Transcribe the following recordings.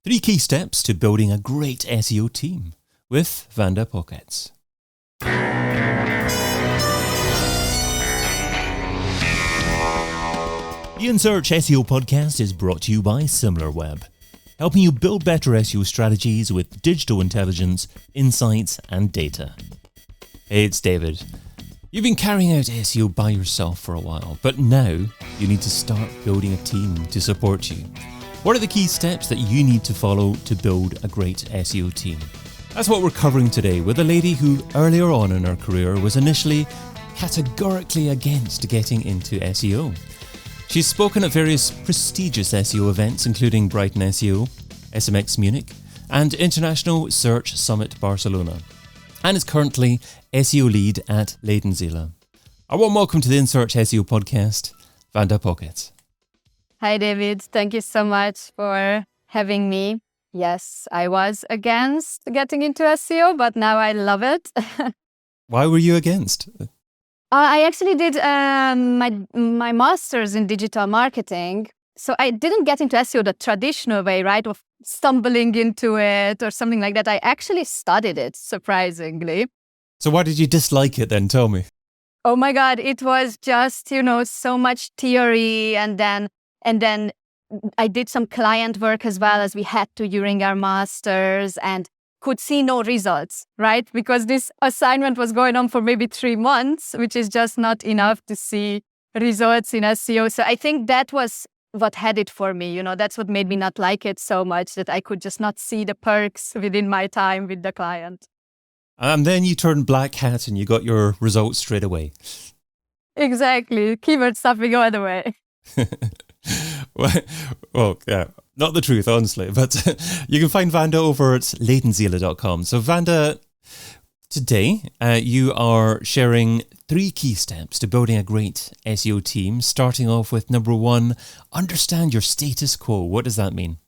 3 key steps to building a great SEO team with Vanda Pókecz. The In Search SEO Podcast is brought to you by Similarweb, helping you build better SEO strategies with digital intelligence, insights, and data. Hey, it's David. You've been carrying out SEO by yourself for a while, but now you need to start building a team to support you. What are the key steps that you need to follow to build a great SEO team? That's what we're covering today with a lady who earlier on in her career was initially categorically against getting into SEO. She's spoken at various prestigious SEO events including Brighton SEO, SMX Munich and International Search Summit Barcelona, and is currently SEO lead at Leidenzila. A warm welcome to the In Search SEO Podcast, Vanda Pókecz. Hi, David. Thank you so much for having me. Yes, I was against getting into SEO, but now I love it. Why were you against? I actually did my master's in digital marketing. So I didn't get into SEO the traditional way, right, of stumbling into it or something like that. I actually studied it, surprisingly. So why did you dislike it then? Tell me. Oh my God, it was just, so much theory and then I did some client work as well as we had to during our masters and could see no results, right? Because this assignment was going on for maybe 3 months, which is just not enough to see results in SEO. So I think that was what had it for me. That's what made me not like it so much, that I could just not see the perks within my time with the client. And then you turned black hat and you got your results straight away. Exactly. Keyword stuffing all the way. Well, yeah, not the truth, honestly, but you can find Vanda over at leidenzila.com. So Vanda, today you are sharing 3 key steps to building a great SEO team, starting off with number 1, understand your status quo. What does that mean?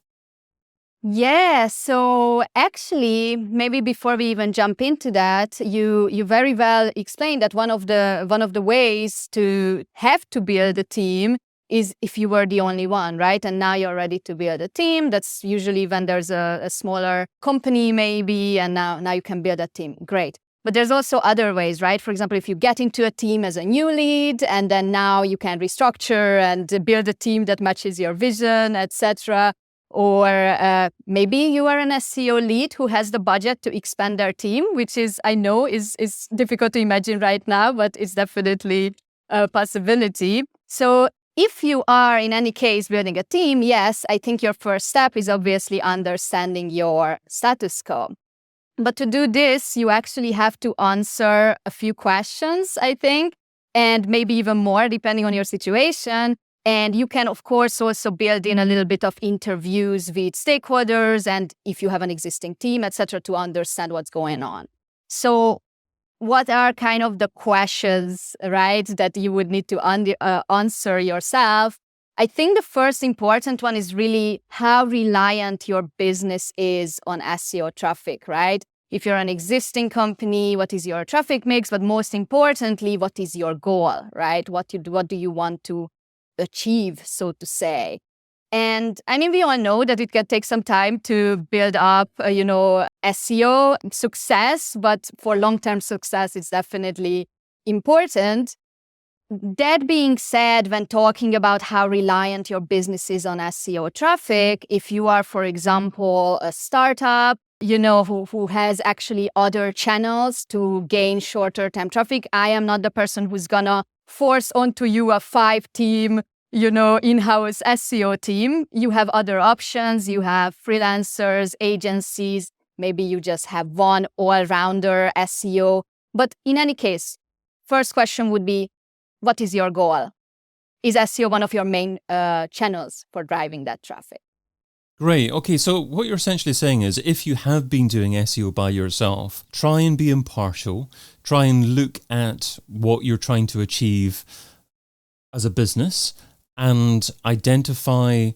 Yeah, so actually, maybe before we even jump into that, you very well explained that one of the ways to have to build a team is if you were the only one, right? And now you're ready to build a team. That's usually when there's a smaller company maybe, and now you can build a team. Great. But there's also other ways, right? For example, if you get into a team as a new lead, and then now you can restructure and build a team that matches your vision, etc. Or maybe you are an SEO lead who has the budget to expand their team, which I know is difficult to imagine right now, but it's definitely a possibility. So if you are, in any case, building a team, yes, I think your first step is obviously understanding your status quo. But to do this, you actually have to answer a few questions, I think, and maybe even more, depending on your situation. And you can, of course, also build in a little bit of interviews with stakeholders and if you have an existing team, etc., to understand what's going on. So what are kind of the questions, right, that you would need to answer yourself? I think the first important one is really how reliant your business is on SEO traffic, right? If you're an existing company, what is your traffic mix? But most importantly, what is your goal, right? What do you want to achieve, so to say? And I mean, we all know that it can take some time to build up, SEO success, but for long-term success, it's definitely important. That being said, when talking about how reliant your business is on SEO traffic, if you are, for example, a startup, who has actually other channels to gain shorter-term traffic, I am not the person who's gonna force onto you a 5-team in-house SEO team. You have other options. You have freelancers, agencies. Maybe you just have one all-rounder SEO. But in any case, first question would be, what is your goal? Is SEO one of your main channels for driving that traffic? Great. Okay, so what you're essentially saying is if you have been doing SEO by yourself, try and be impartial. Try and look at what you're trying to achieve as a business and identify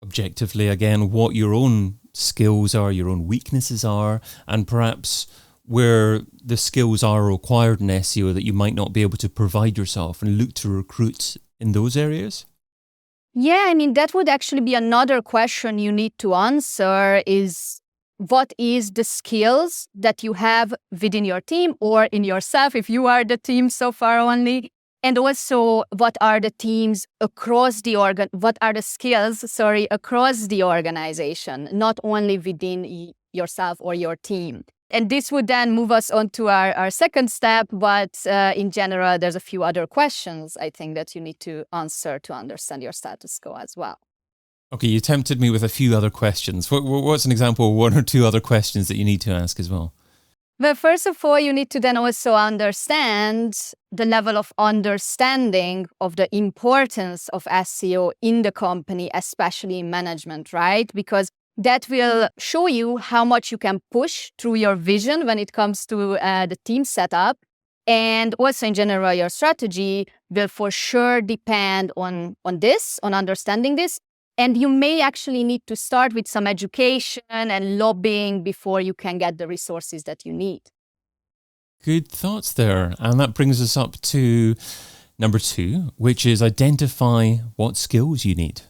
objectively, again, what your own skills are, your own weaknesses are, and perhaps where the skills are required in SEO that you might not be able to provide yourself, and look to recruit in those areas? Yeah, I mean, that would actually be another question you need to answer is what is the skills that you have within your team or in yourself if you are the team so far only? And also, what are the teams across the what are the skills, across the organization, not only within yourself or your team? And this would then move us on to our second step, but in general, there's a few other questions I think that you need to answer to understand your status quo as well. Okay, you tempted me with a few other questions. What's an example of one or two other questions that you need to ask as well? Well, first of all, you need to then also understand the level of understanding of the importance of SEO in the company, especially in management, right? Because that will show you how much you can push through your vision when it comes to the team setup. And also in general, your strategy will for sure depend on understanding this. And you may actually need to start with some education and lobbying before you can get the resources that you need. Good thoughts there. And that brings us up to number 2, which is identify what skills you need.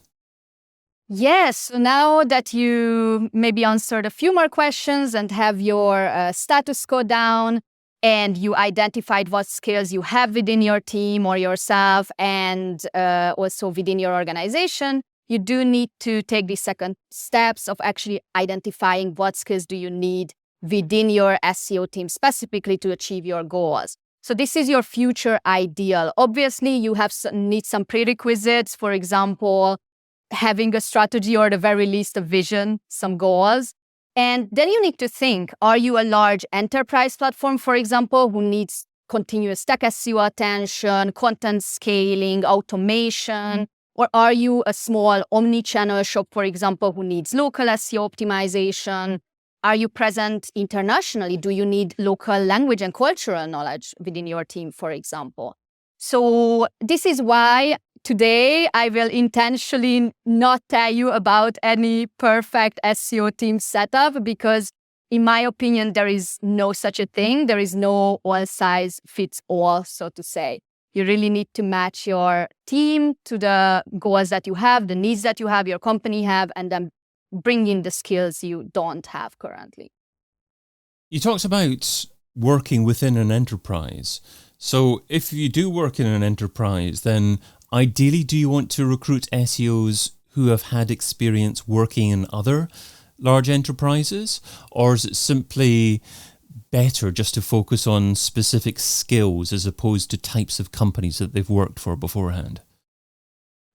Yes, so now that you maybe answered a few more questions and have your status quo down, and you identified what skills you have within your team or yourself and also within your organization, you do need to take the second steps of actually identifying what skills do you need within your SEO team specifically to achieve your goals. So this is your future ideal. Obviously, you need some prerequisites, for example, having a strategy or at the very least a vision, some goals. And then you need to think, are you a large enterprise platform, for example, who needs continuous tech SEO attention, content scaling, automation? Or are you a small omni-channel shop, for example, who needs local SEO optimization? Are you present internationally? Do you need local language and cultural knowledge within your team, for example? So this is why today I will intentionally not tell you about any perfect SEO team setup because in my opinion, there is no such a thing. There is no all size fits all, so to say. You really need to match your team to the goals that you have, the needs that you have, your company have, and then bring in the skills you don't have currently. You talked about working within an enterprise. So if you do work in an enterprise, then ideally, do you want to recruit SEOs who have had experience working in other large enterprises? Or is it simply better just to focus on specific skills as opposed to types of companies that they've worked for beforehand?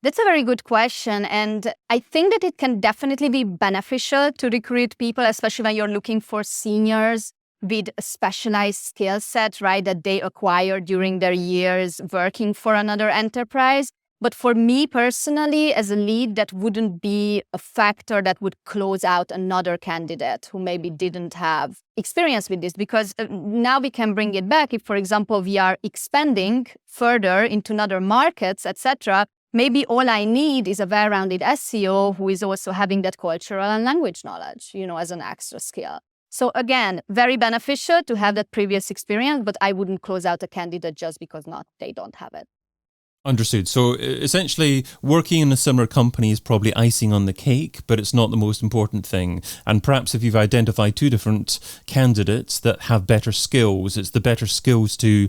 That's a very good question. And I think that it can definitely be beneficial to recruit people, especially when you're looking for seniors with a specialized skill set, right, that they acquired during their years working for another enterprise. But for me personally, as a lead, that wouldn't be a factor that would close out another candidate who maybe didn't have experience with this. Because now we can bring it back. If, for example, we are expanding further into other markets, etc., maybe all I need is a well-rounded SEO who is also having that cultural and language knowledge, as an extra skill. So again, very beneficial to have that previous experience, but I wouldn't close out a candidate just because they don't have it. Understood. So essentially, working in a similar company is probably icing on the cake, but it's not the most important thing. And perhaps if you've identified 2 different candidates that have better skills, it's the better skills to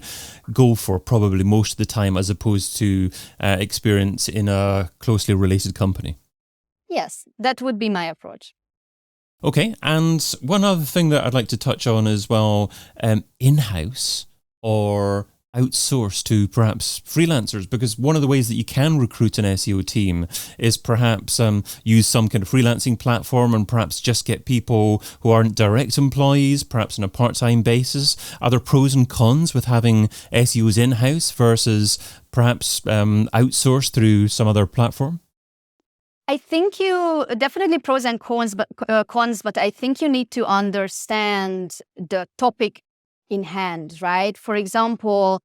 go for probably most of the time as opposed to experience in a closely related company. Yes, that would be my approach. Okay. And one other thing that I'd like to touch on as well, in-house or outsource to perhaps freelancers, because one of the ways that you can recruit an SEO team is perhaps use some kind of freelancing platform and perhaps just get people who aren't direct employees, perhaps on a part-time basis. Are there pros and cons with having SEOs in-house versus perhaps outsourced through some other platform? I think you definitely pros and cons, but I think you need to understand the topic in hand, right? For example,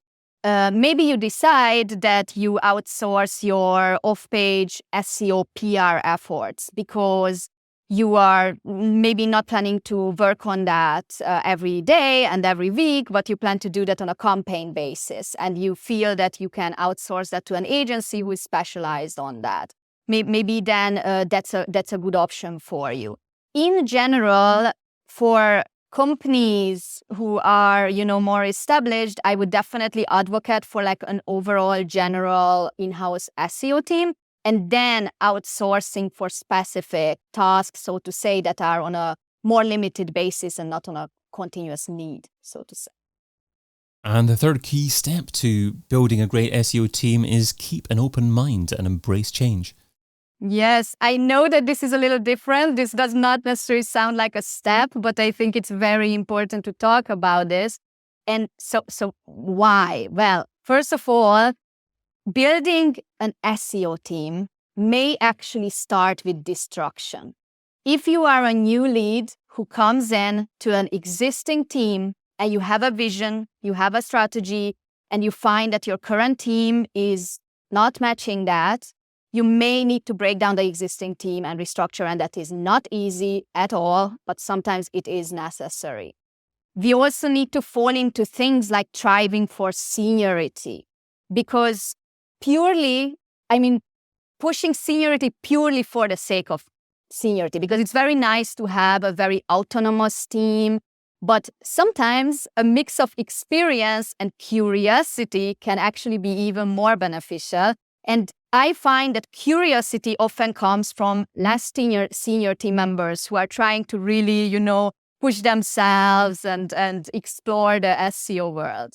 maybe you decide that you outsource your off-page SEO PR efforts because you are maybe not planning to work on that every day and every week, but you plan to do that on a campaign basis. And you feel that you can outsource that to an agency who is specialized on that. maybe then that's a good option for you. In general, for companies who are, more established, I would definitely advocate for like an overall general in-house SEO team, and then outsourcing for specific tasks, so to say, that are on a more limited basis and not on a continuous need, so to say. And the third key step to building a great SEO team is keep an open mind and embrace change. Yes, I know that this is a little different. This does not necessarily sound like a step, but I think it's very important to talk about this. And so why? Well, first of all, building an SEO team may actually start with destruction. If you are a new lead who comes in to an existing team and you have a vision, you have a strategy, and you find that your current team is not matching that, you may need to break down the existing team and restructure, and that is not easy at all, but sometimes it is necessary. We also need to fall into things like striving for seniority, because pushing seniority purely for the sake of seniority, because it's very nice to have a very autonomous team, but sometimes a mix of experience and curiosity can actually be even more beneficial. And I find that curiosity often comes from less senior team members who are trying to really, push themselves and explore the SEO world.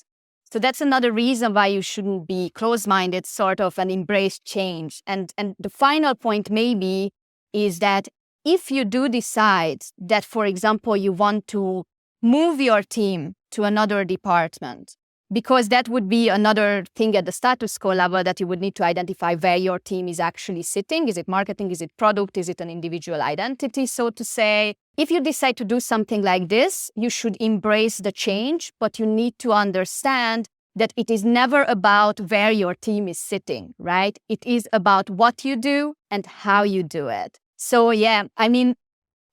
So that's another reason why you shouldn't be closed-minded, sort of, and embrace change. And the final point maybe is that if you do decide that, for example, you want to move your team to another department, because that would be another thing at the status quo level that you would need to identify where your team is actually sitting. Is it marketing? Is it product? Is it an individual identity, so to say? If you decide to do something like this, you should embrace the change, but you need to understand that it is never about where your team is sitting, right? It is about what you do and how you do it. So yeah,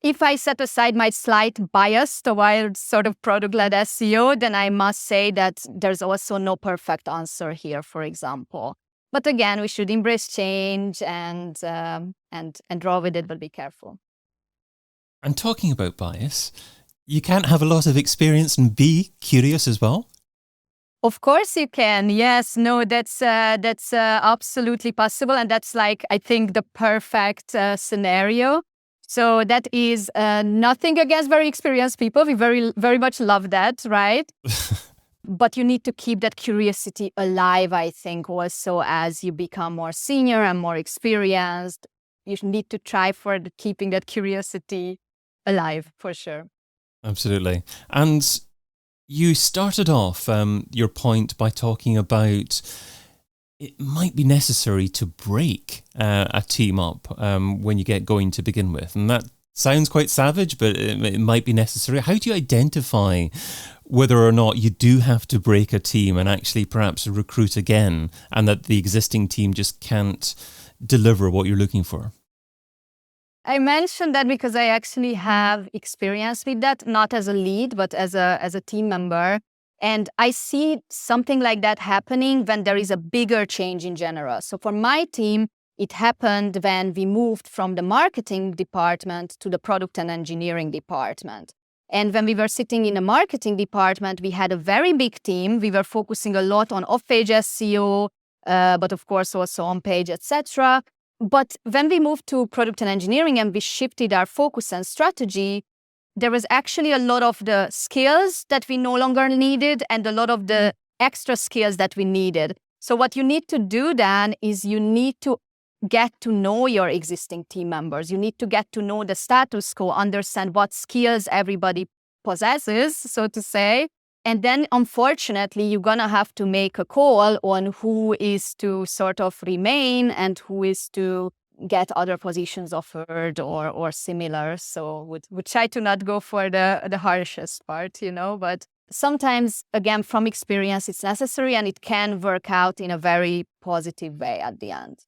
if I set aside my slight bias towards sort of product-led SEO, then I must say that there's also no perfect answer here, for example. But again, we should embrace change and draw with it, but be careful. And talking about bias, you can't have a lot of experience and be curious as well? Of course you can. Yes, no, that's absolutely possible. And that's like, I think, the perfect scenario. So that is nothing against very experienced people. We very, very much love that, right? But you need to keep that curiosity alive, I think, also as you become more senior and more experienced. You need to try for keeping that curiosity alive, for sure. Absolutely. And you started off your point by talking about it might be necessary to break a team up when you get going to begin with. And that sounds quite savage, but it might be necessary. How do you identify whether or not you do have to break a team and actually perhaps recruit again, and that the existing team just can't deliver what you're looking for? I mentioned that because I actually have experience with that, not as a lead, but as a team member. And I see something like that happening when there is a bigger change in general. So for my team, it happened when we moved from the marketing department to the product and engineering department. And when we were sitting in the marketing department, we had a very big team. We were focusing a lot on off-page SEO, but of course also on-page, etc. But when we moved to product and engineering and we shifted our focus and strategy, there was actually a lot of the skills that we no longer needed and a lot of the extra skills that we needed. So what you need to do then is you need to get to know your existing team members. You need to get to know the status quo, understand what skills everybody possesses, so to say. And then, unfortunately, you're going to have to make a call on who is to sort of remain and who is to get other positions offered or similar. So would try to not go for the harshest part, but sometimes, again, from experience, it's necessary and it can work out in a very positive way at the end.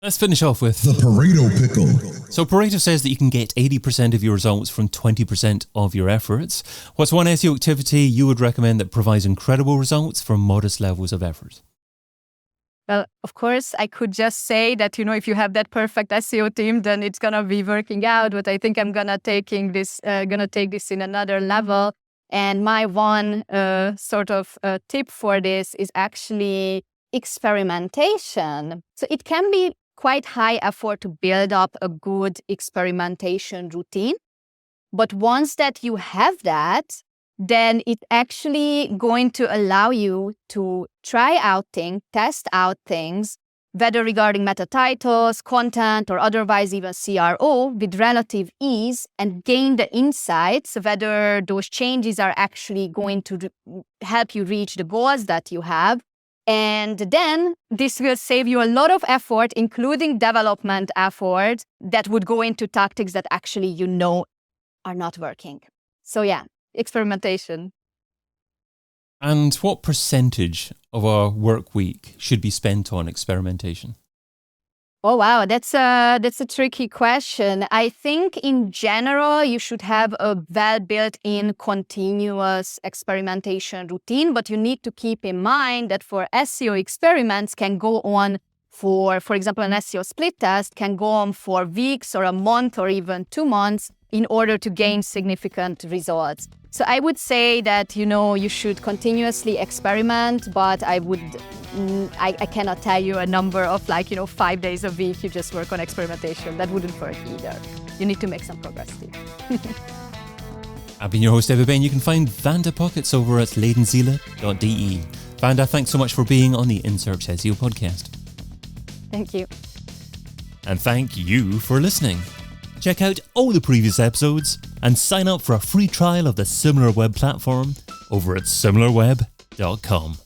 Let's finish off with the Pareto pickle. So Pareto says that you can get 80% of your results from 20% of your efforts. What's one SEO activity you would recommend that provides incredible results for modest levels of effort? Well, of course, I could just say that, if you have that perfect SEO team, then it's going to be working out. But I think I'm going to take this in another level. And my one tip for this is actually experimentation. So it can be quite high effort to build up a good experimentation routine. But once that you have that, then it's actually going to allow you to try out things, test out things, whether regarding meta titles, content, or otherwise even CRO with relative ease, and gain the insights whether those changes are actually going to help you reach the goals that you have. And then this will save you a lot of effort, including development effort that would go into tactics that actually are not working. So yeah, experimentation. And what percentage of a work week should be spent on experimentation? Oh, wow. That's a tricky question. I think in general, you should have a well-built-in continuous experimentation routine, but you need to keep in mind that for SEO experiments can go on for example, an SEO split test can go on for weeks or a month or even 2 months in order to gain significant results. So I would say that, you should continuously experiment, but I cannot tell you a number of 5 days a week you just work on experimentation. That wouldn't work either. You need to make some progress too. I've been your host, David Bain. You can find Vanda Pókecz over at leidenziele.de. Vanda, thanks so much for being on the In Search SEO podcast. Thank you. And thank you for listening. Check out all the previous episodes and sign up for a free trial of the Similarweb platform over at Similarweb.com.